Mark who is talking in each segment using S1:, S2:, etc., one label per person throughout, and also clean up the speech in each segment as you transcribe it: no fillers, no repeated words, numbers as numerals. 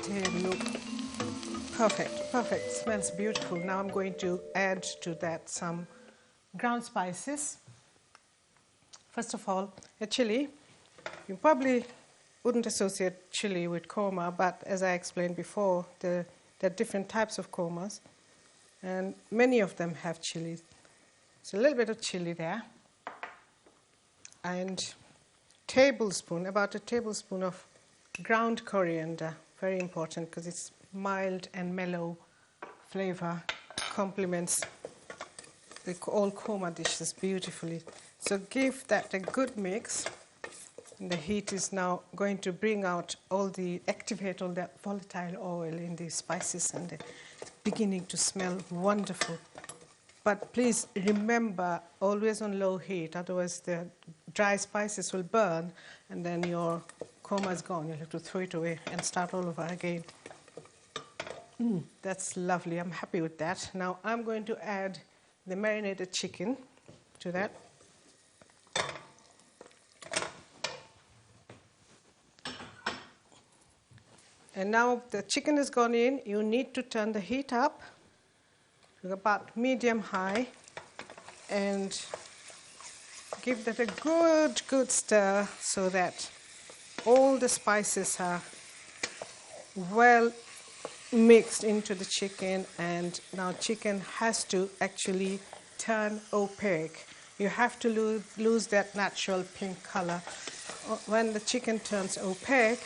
S1: They look perfect, perfect. Smells beautiful. Now I'm going to add to that some ground spices. First of all, a chili. You probably wouldn't associate chili with korma, but as I explained before, there are different types of kormas, and many of them have chili. So a little bit of chili there, and about a tablespoon of ground coriander. Very important because it's mild and mellow flavor, complements all korma dishes beautifully. So give that a good mix. And the heat is now going to activate all that volatile oil in the spices, and it's beginning to smell wonderful. But please remember, always on low heat, otherwise the dry spices will burn and then your korma is gone. You'll have to throw it away and start all over again. That's lovely. I'm happy with that. Now I'm going to add the marinated chicken to that. And now the chicken has gone in. You need to turn the heat up to about medium-high and give that a good stir so that all the spices are well mixed into the chicken. And now chicken has to actually turn opaque. You have to lose that natural pink color. When the chicken turns opaque,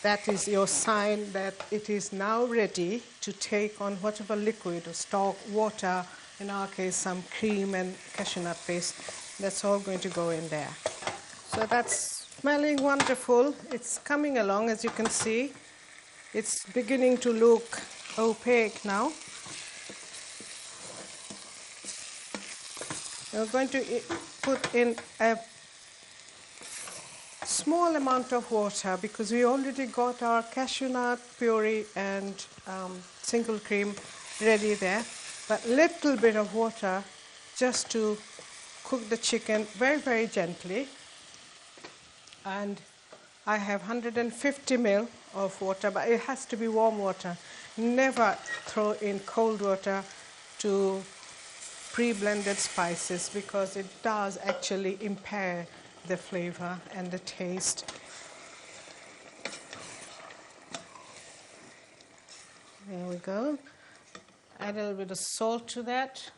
S1: that is your sign that it is now ready to take on whatever liquid or stock, water, in our case some cream and cashew nut paste. That's all going to go in there. So that's smelling wonderful. It's coming along, as you can see. It's beginning to look opaque now. We're going to put in a small amount of water because we already got our cashew nut puree and single cream ready there, but little bit of water just to cook the chicken very gently. And I have 150 ml of water, but it has to be warm water. Never throw in cold water to pre-blended spices because it does actually impair the flavor and the taste. There we go. Add a little bit of salt to that.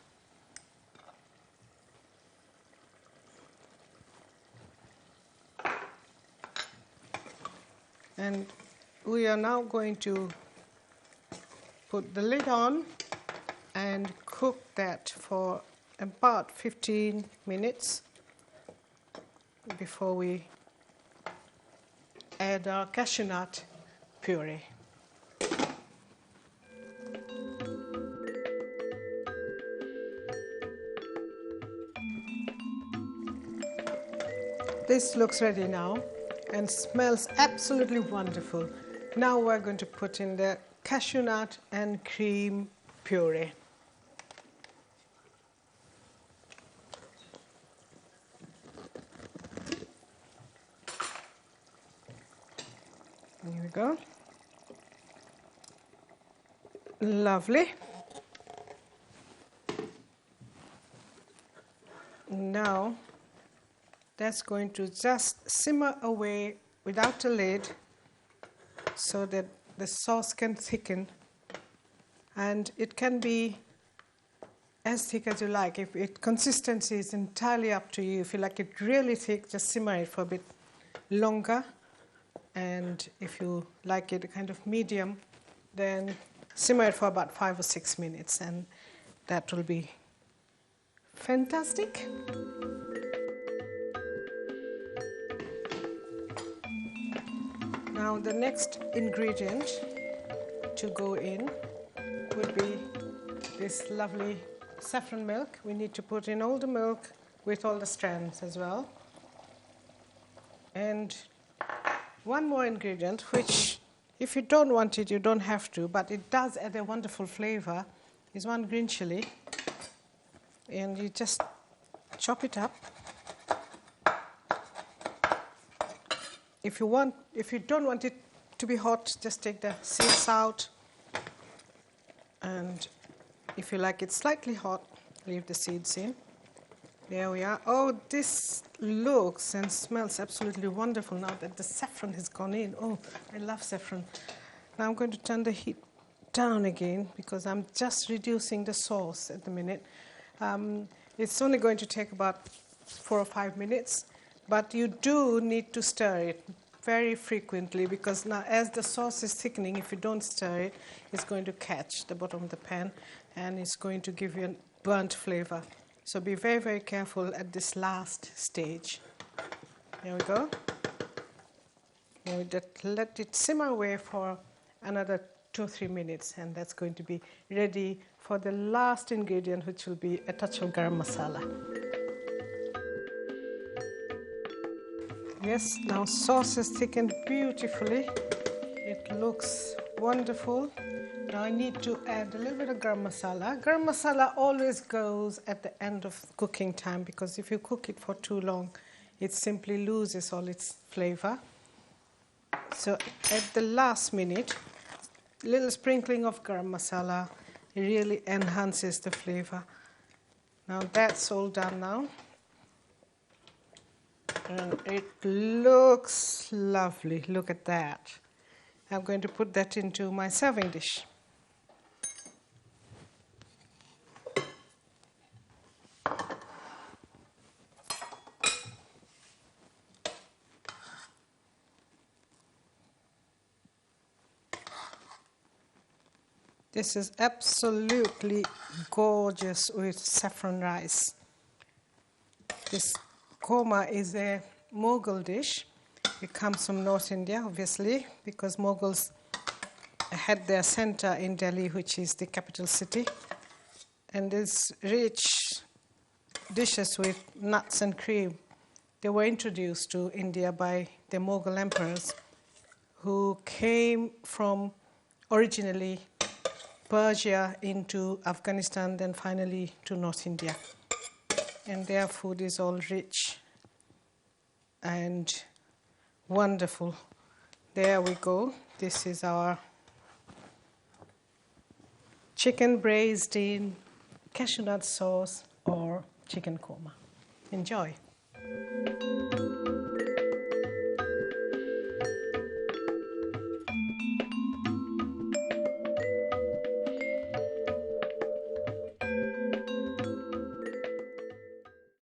S1: And we are now going to put the lid on and cook that for about 15 minutes before we add our cashew nut puree. This looks ready now and smells absolutely wonderful. Now we're going to put in the cashew nut and cream puree. Here we go. Lovely. Now that's going to just simmer away without a lid so that the sauce can thicken, and it can be as thick as you like. If consistency is entirely up to you. If you like it really thick, just simmer it for a bit longer, and if you like it kind of medium, then simmer it for about 5 or 6 minutes, and that will be fantastic. Now the next ingredient to go in would be this lovely saffron milk. We need to put in all the milk with all the strands as well. And one more ingredient, which if you don't want it, you don't have to, but it does add a wonderful flavor, is one green chili. And you just chop it up. If you don't want it to be hot, just take the seeds out, and if you like it slightly hot, leave the seeds in. There we are. Oh, this looks and smells absolutely wonderful now that the saffron has gone in. Oh, I love saffron. Now I'm going to turn the heat down again because I'm just reducing the sauce at the minute. It's only going to take about 4 or 5 minutes, but you do need to stir it very frequently because now as the sauce is thickening, if you don't stir it, it's going to catch the bottom of the pan and it's going to give you a burnt flavor. So be very, very careful at this last stage. There we go. Now we just let it simmer away for another 2 or 3 minutes, and that's going to be ready for the last ingredient, which will be a touch of garam masala. Yes, now sauce is thickened beautifully. It looks wonderful. Now I need to add a little bit of garam masala. Garam masala always goes at the end of cooking time because if you cook it for too long, it simply loses all its flavor. So at the last minute, a little sprinkling of garam masala really enhances the flavor. Now that's all done now. And it looks lovely. Look at that. I'm going to put that into my serving dish. This is absolutely gorgeous with saffron rice. This korma is a Mughal dish. It comes from North India, obviously, because Mughals had their center in Delhi, which is the capital city. And these rich dishes with nuts and cream, they were introduced to India by the Mughal emperors who came from originally Persia into Afghanistan, then finally to North India. And their food is all rich and wonderful. There we go. This is our chicken braised in cashew nut sauce or chicken korma. Enjoy.